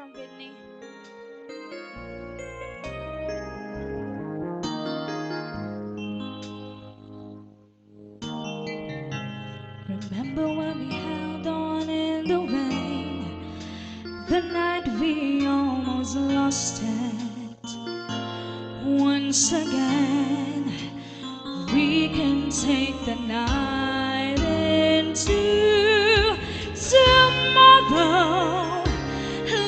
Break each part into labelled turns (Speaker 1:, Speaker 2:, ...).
Speaker 1: from Whitney. Remember when we held on in the rain, the night we almost lost it. Once again, we can take the night into tomorrow,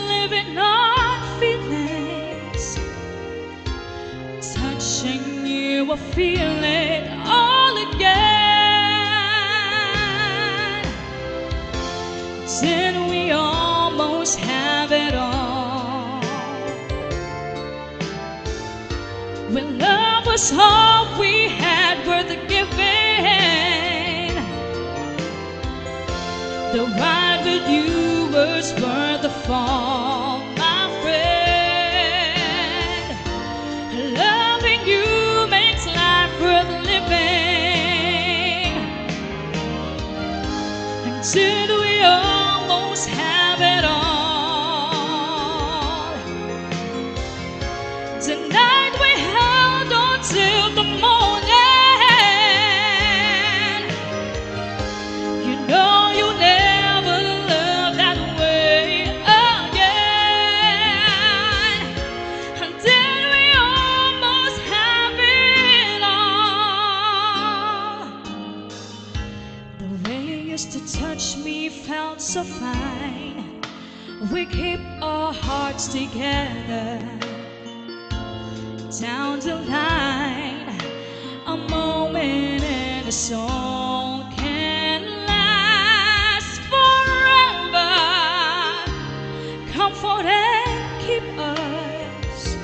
Speaker 1: living on feelings. Touching you, I feel it all again. Then we almost have it all. When love was all we had worth the giving, the ride with you was worth the fall, my friend. Loving you makes life worth living. Until we almost have it all. Tonight we held on till the morning. You know you'll never love that way again. Until we almost have it all. The way you used to touch me felt so fine. We keep our hearts together down the line. A moment in a song can last forever. Comfort and keep us.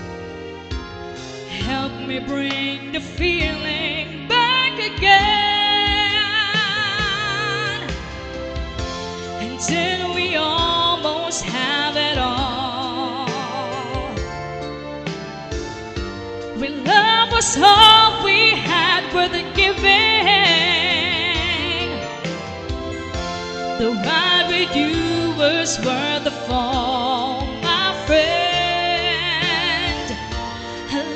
Speaker 1: Help me bring the feeling back again. Until we almost have it all. When love was all we had worth the giving, the ride with you was worth the fall, my friend.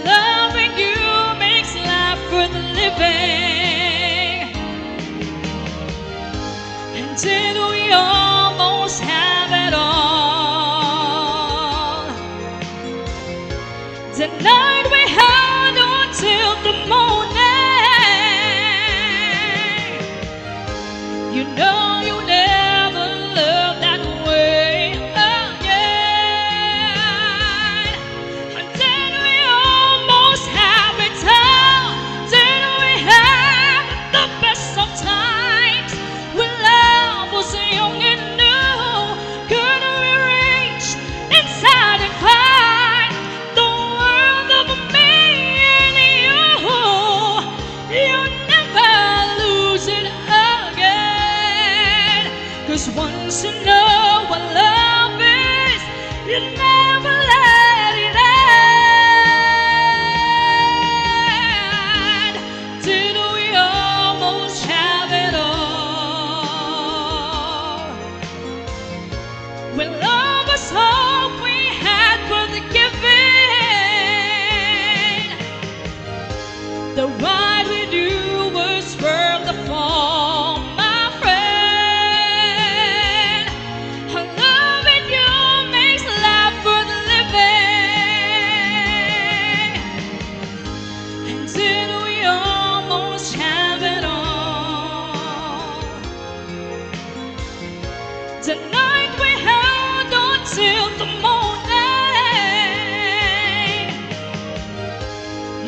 Speaker 1: Loving you makes life worth living. Until we almost have it all. Tonight we held on till the morning. You know you'll never love that way again. Until we almost have it all. Till we have the best of times. When love was young and new, could we reach inside and find the world of me and you? You'll never lose it again. 'Cause once you know what love is, you never let it end. Till we almost have it all. When love was all we had for the giving, the ride with you was worth the fall, my friend. Loving you makes life worth living. Until we almost have it all. Tonight we held on till the morning.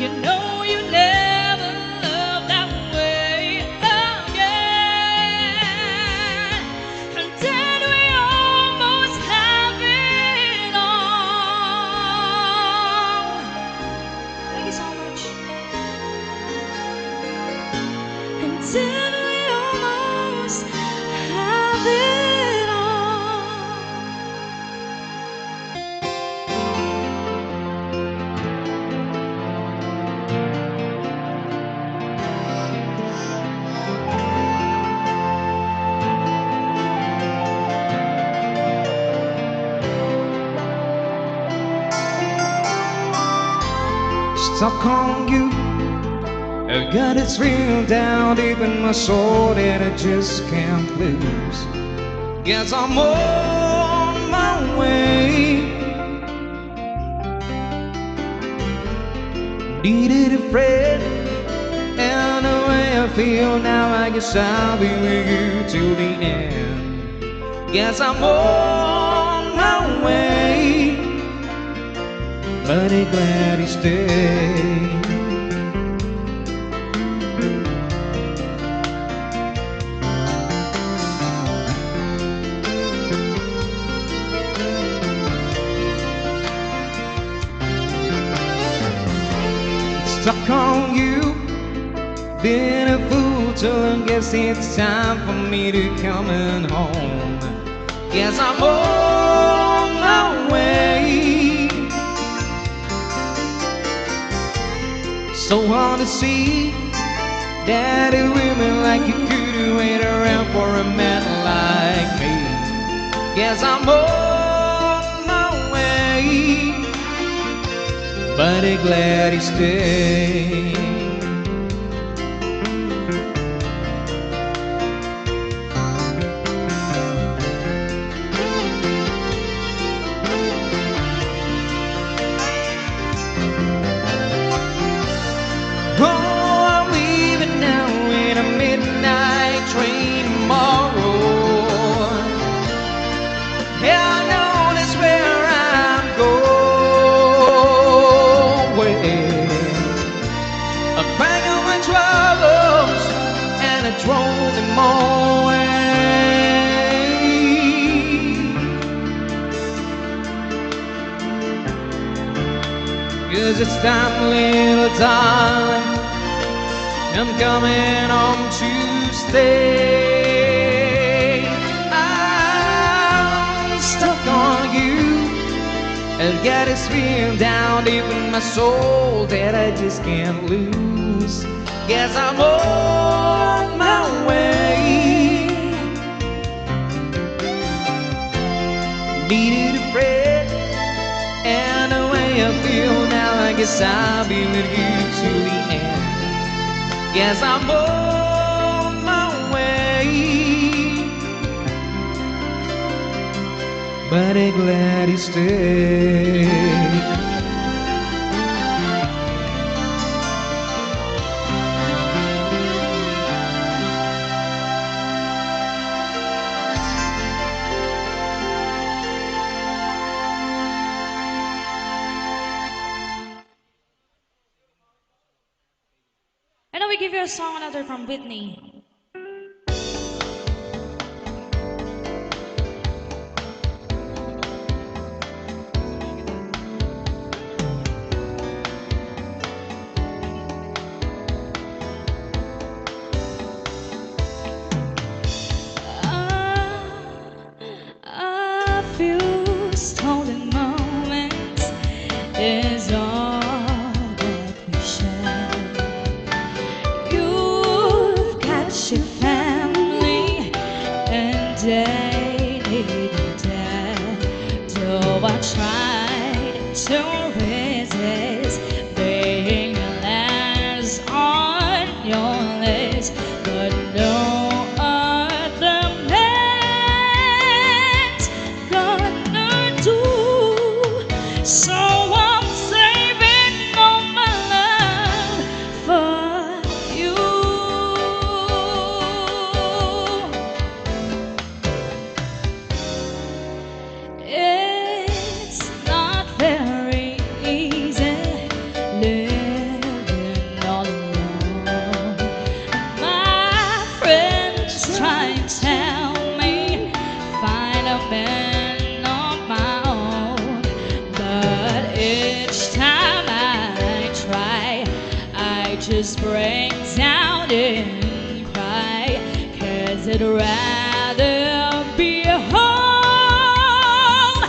Speaker 1: You know you never loved that way again. Until we almost have it all. Thank you so much. Until we almost have it all.
Speaker 2: stuck on you. I've got this feeling down deep in my soul that I just can't lose. Guess I'm on my way. Needed a friend, and the way I feel now, I guess I'll be with you till the end. Guess I'm on my way, but I'm glad he stayed. Stuck on you, been a fool till I guess it's time for me to come home. Guess I'm on my way. So hard to see that a woman like you could wait around for a man like me. Guess I'm on my way, but I'm glad he stayed. Oh, I'm leaving now in a midnight train tomorrow. Hell knows that's where I'm going. I packed up my troubles and I drove them away. 'Cause it's time, little darling, I'm coming home to stay. I'm stuck on you. I've got this feeling down deep in my soul that I just can't lose. Guess I'm on my way. Needed a friend, and the way I feel now, I guess I'll be with you till the end. Guess I'm on my way, but I'm glad he stayed.
Speaker 1: And now we give you a song, another from Whitney. A few stolen moments is all that we share. You've got your family and they needed that. Though I tried to resist being last on your list, but no other man's gonna do. So I'm saving all my love for you. It's not very easy living all alone. My friends try and tell me find a man of my own, but each time I try, I just break down and cry. 'Cause I'd rather be home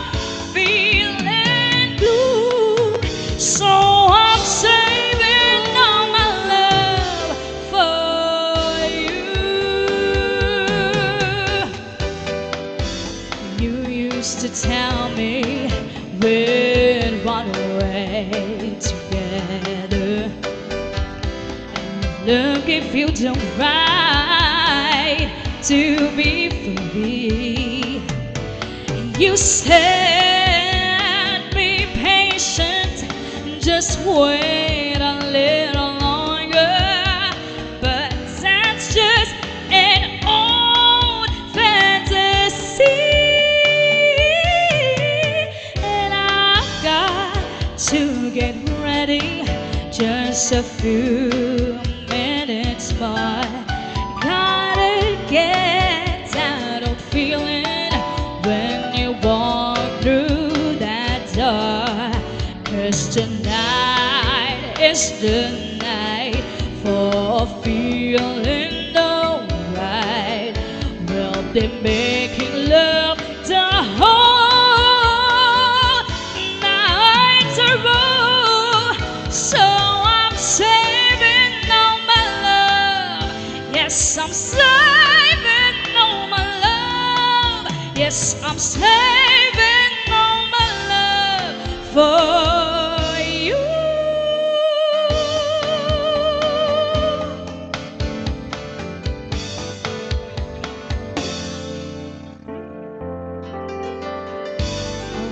Speaker 1: feeling blue. So I'm saving all my love for you. You used to tell me we'd run away together. Look if you don't right to be free. You said be patient, just wait a little longer. But that's just an old fantasy. And I've got to get ready, just a few minutes more. Gotta get that old feeling when you walk through that door. 'Cause tonight is the night for feeling alright. We'll be making love the whole night through. So I'm saving all my love. Yes, I'm saving all my love. Yes, I'm saving all my love for you.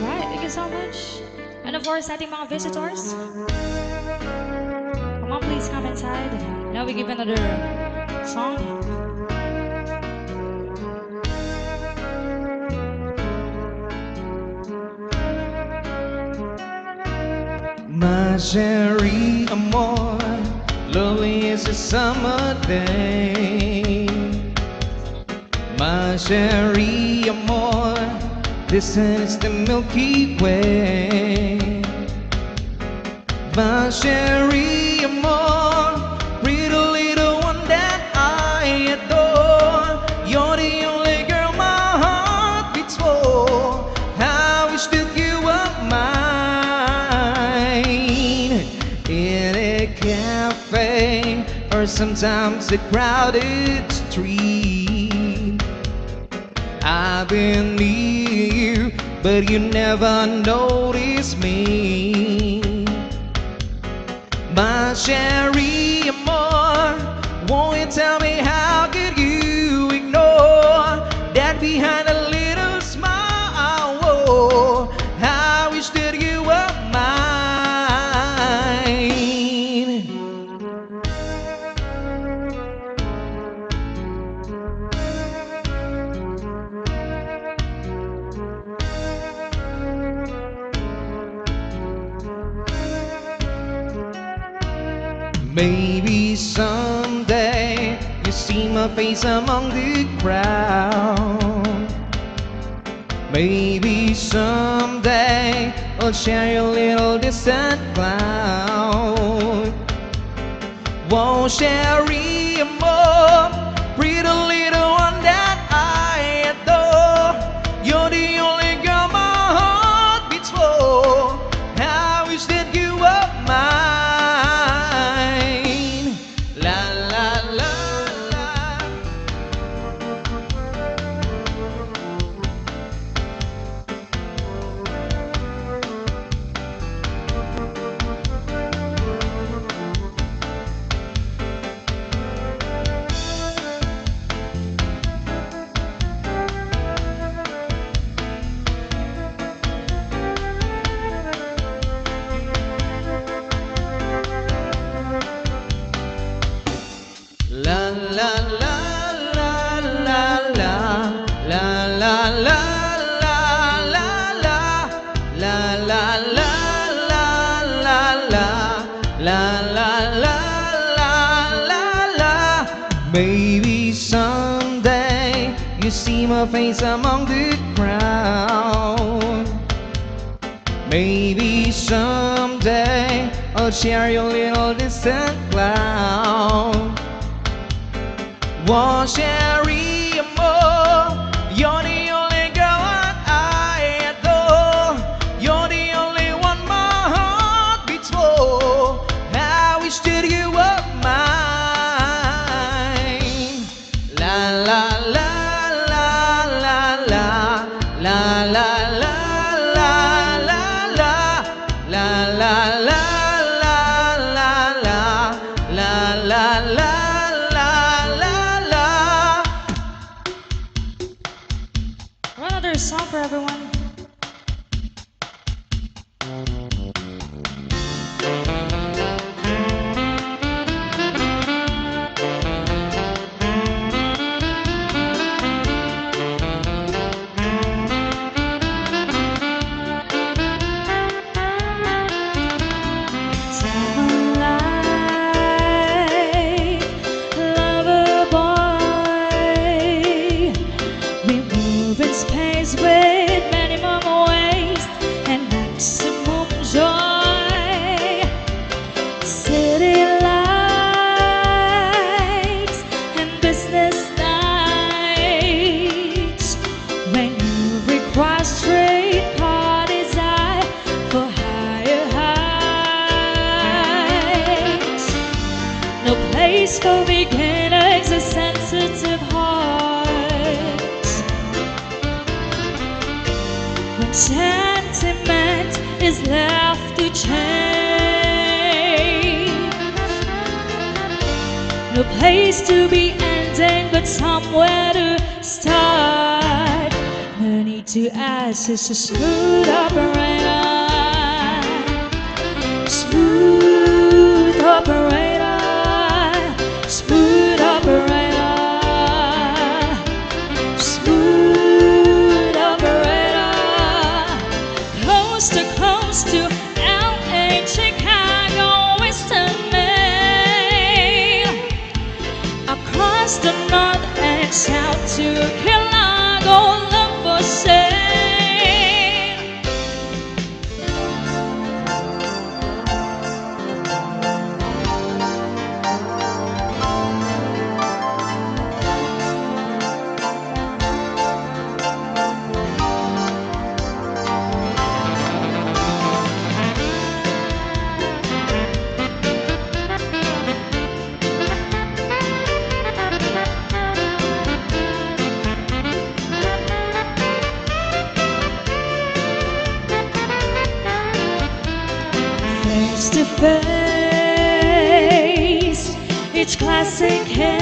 Speaker 1: Alright, thank you so much. And of course, ating mga visitors, come on, please come inside. Now we give another song.
Speaker 2: My cherry amor, lovely as a summer day. My cherry amor, this is the Milky Way. My cherry amor, pretty little one that I adore. You're the only girl my heart beats for. I wish that you were mine. In a cafe or sometimes a crowded street, I've been near you, but you never notice me. My cherry amor, won't you tell me how could you ignore that behind a little smile? Oh, I wish that you were mine. Maybe someday you see my face among the crowd. Maybe someday I'll share your little distant cloud. Won't cherry amor, pretty little one that I adore. You're the only girl my heart beats for. I wish that you were mine. Maybe someday you see my face among the crowd. Maybe someday I'll share your little distant cloud. One cherry amor, you're the only girl that I adore. You're the only one my heart beats for. I wish that you were mine. La la la la la la la la la la la la la la la la la la la
Speaker 1: is for beginners and sensitive hearts. When sentiment is left to change, no place to be ending, but somewhere to start. No need to ask, it's a smooth operator. Smooth operator. Smooth operator. Smooth operator. Coast to LA, Chicago, Western Maine, across the north and south to Kailangan, look for sale. Face to face, each classic case,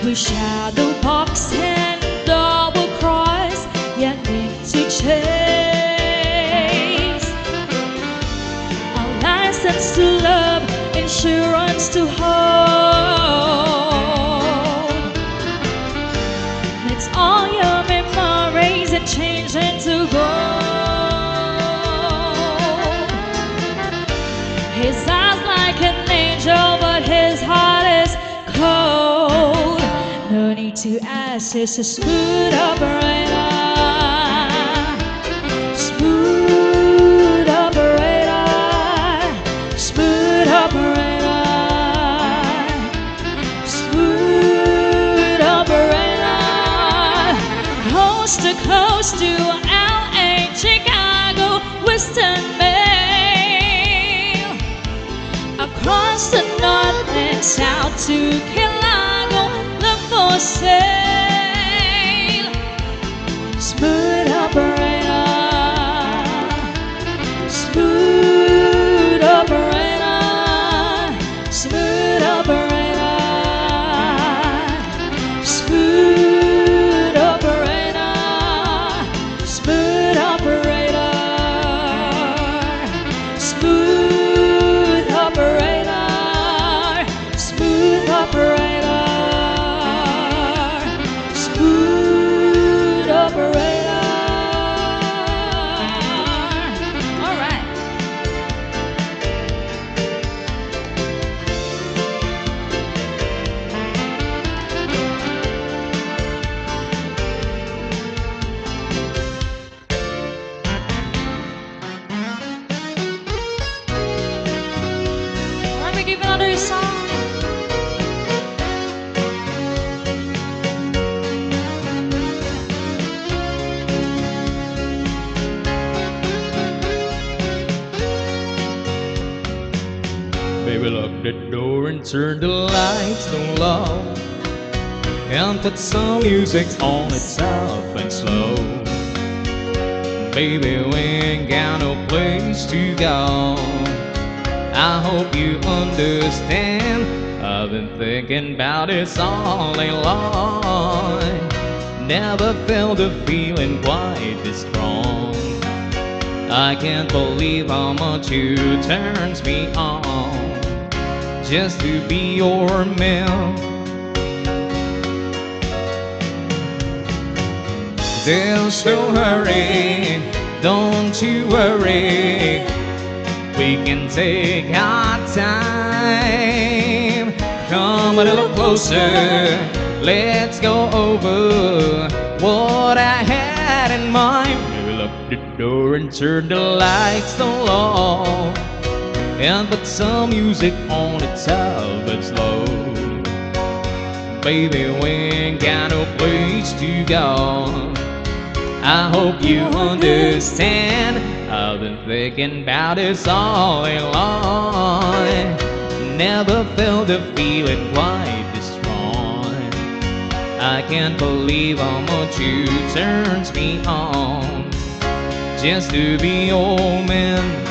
Speaker 1: we shadow box and double cross, yet need to chase. Our license to love, insurance to hold. Mix all your memories and change into gold. His eyes like an angel, but his heart is cold. No need to ask, it's a smooth operator. Smooth operator. Smooth operator. Smooth operator. Coast to LA, Chicago, Western Maine, across the north and south to Kailangan, look for sale. Smooth operator. Smooth operator. Smooth operator. Smooth operator. Smooth operator. Smooth operator. Smooth operator. Smooth operator. All right. Let me give another song.
Speaker 2: Baby, lock the door and turn the lights down low, and put some music on it soft and slow. Baby, we ain't got no place to go. I hope you understand. I've been thinking about this all day long. Never felt a feeling quite this strong. I can't believe how much you turns me on, just to be your man. There's no hurry, don't you worry. We can take our time. Come a little closer, let's go over what I had in mind. We'll lock the door and turn the lights down low, and put some music on it soft and slow. Baby, we ain't got no place to go. I hope you understand. I've been thinking about this all day long. Never felt a feeling quite this strong. I can't believe how much you turns me on just to be your man.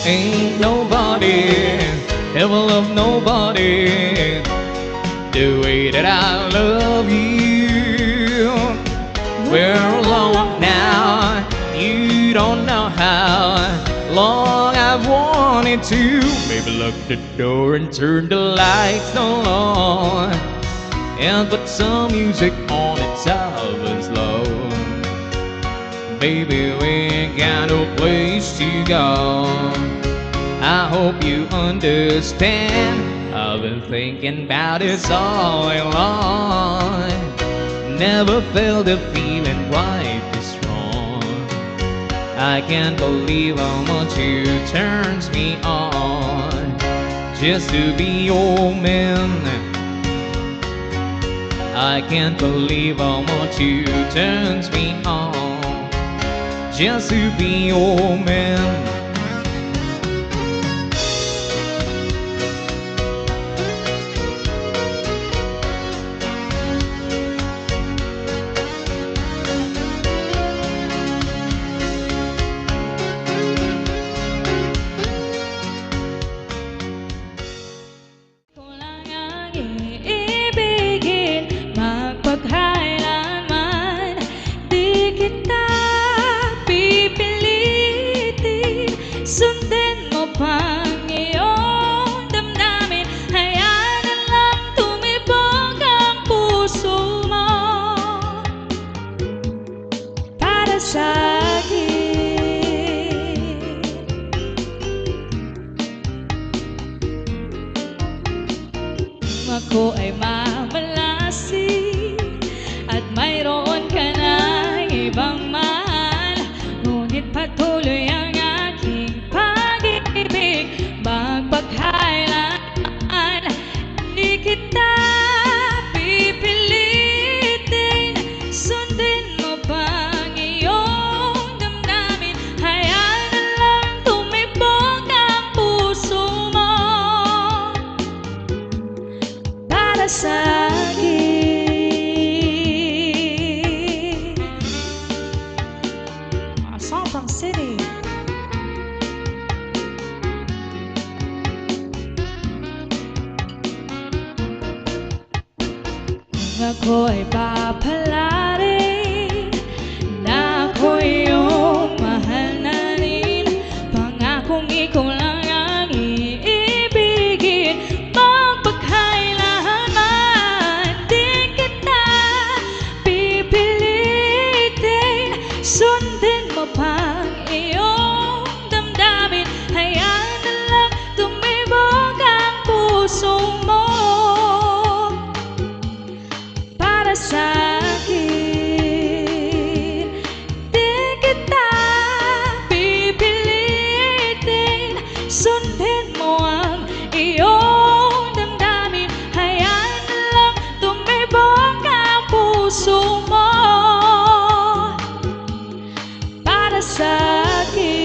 Speaker 2: Ain't nobody ever loved nobody the way that I love you. We're alone now, you don't know how long I've wanted to. Maybe lock the door and turn the lights on and put some music on it top and slow. Baby, we ain't got no place to go. I hope you understand. I've been thinking about this all along. Never felt a feeling quite this strong. I can't believe how much you turns me on just to be your man. I can't believe how much you turns me on just to be your man.
Speaker 1: Ako ay mamalasig at mayroon ka ng ibang mahal, ngunit patuloy ang aking pag-ibig. Magpagkailanman di kita pipilitin. Sundin mo ba ang iyong damdamin? Hayaan na lang tumibok ang puso mo sa akin. Song City. Ako ay papalarin na ako iyong mahal na rin. Pangakong ikaw lang ang iibigin. Sundin mo pa ang iyong damdamin. Hayaan na lang tumibok ang puso mo para sa akin. Di kita pipilitin. Sundin mo ang iyong damdamin. Hayaan na lang tumibok ang puso mo sa akin.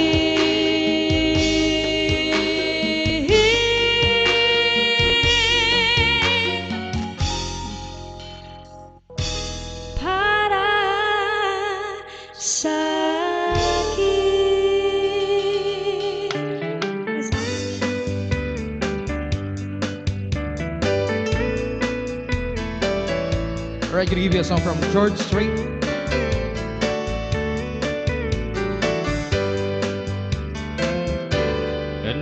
Speaker 1: Para sa akin.
Speaker 2: Alright, gonna give you a song from George Strait.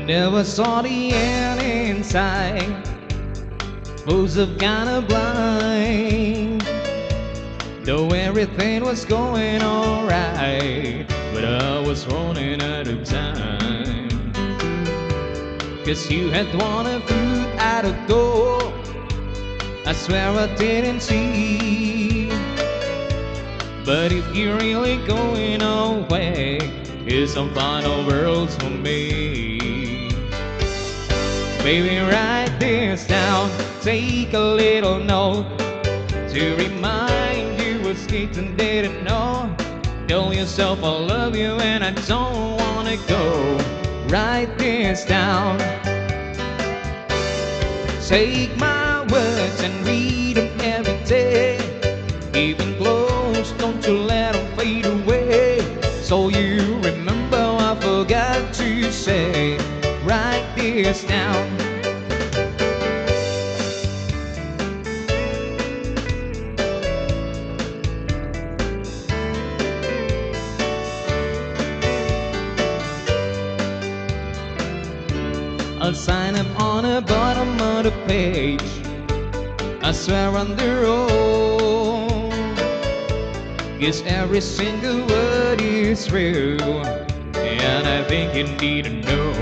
Speaker 2: Never saw the end in sight. Suppose I've gone blind. Though everything was going alright, but I was running out of time. 'Cause you had wanted food at a door I swear I didn't see. But if you're really going away, Here's some final words for me. Baby, write this down. Take a little note to remind you what's getting didn't know. Tell yourself I love you and I don't wanna go. Write this down. Take my words and read them every day. Even close, don't you let them fade away. So you remember I forgot to say. Write this down. I'll sign up on the bottom of the page. I swear on the road, yes, every single word is true, and I think you need to know.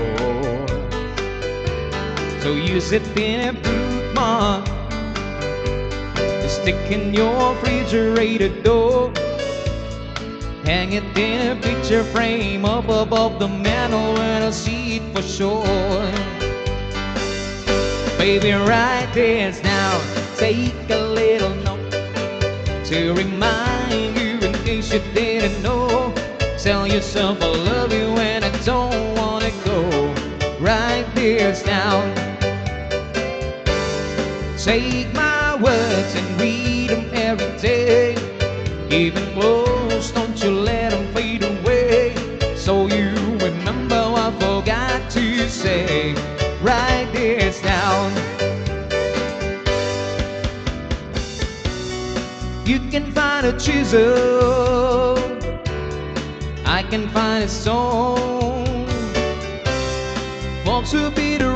Speaker 2: So use it in a bookmark, stick in your refrigerator door, hang it in a picture frame up above the mantel and I'll see it for sure. Baby, write this down. Take a little note to remind you in case you didn't know. Tell yourself I love you and I don't wanna go. Write this down. Take my words and read them every day. Even close, don't you let them fade away. So you remember I forgot to say. Write this down. You can find a chisel, I can find a stone. Folks will be the